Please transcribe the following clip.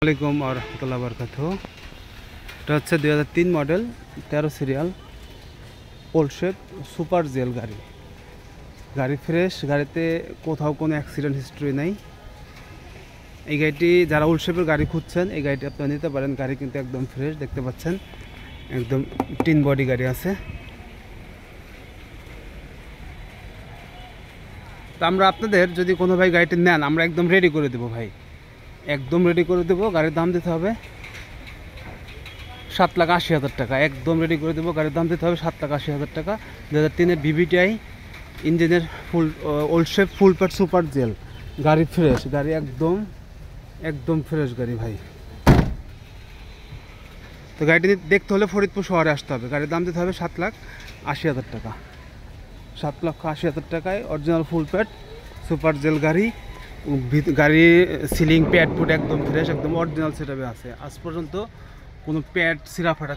আসসালামু আলাইকুম রহমতুল্লাহ বরকাতুহু। এটা হচ্ছে 2003 model 13 serial old shape super gel গাড়ি ফ্রেশ, গাড়িতে কোথাও কোনো অ্যাক্সিডেন্ট হিস্ট্রি নেই। এই গাড়িটি যারা ওল্ড শেপের গাড়ি খুঁজছেন এই গাড়িটি আপনারা নিতে পারেন। গাড়ি কিন্তু একদম ফ্রেশ, দেখতে পাচ্ছেন একদম টিন বডি গাড়ি আছে। তো আমরা আপনাদের যদি কোনো ভাই গাড়িটি নেন আমরা একদম রেডি করে দেবো ভাই, একদম রেডি করে দেবো। গাড়ির দাম দিতে হবে 7,80,000 টাকা। একদম রেডি করে দেবো, গাড়ির দাম দিতে হবে 7,80,000 টাকা। 2003-এর BBTI ইঞ্জিনের full old shape full pad super gel গাড়ি ফ্রেশ, গাড়ি একদম ফ্রেশ গাড়ি ভাই। তো গাড়িটি দেখতে হলে ফরিদপুর শহরে আসতে হবে। গাড়ির দাম দিতে হবে 7,80,000 টাকা। 7,80,000 টাকায় original full pad super gel গাড়ি। গাড়ি সিলিং প্যাড ফুট একদম ফ্রেশ, একদম অরিজিনাল সেটআপে আছে। আজ পর্যন্ত কোনো প্যাড সিরা ফাটা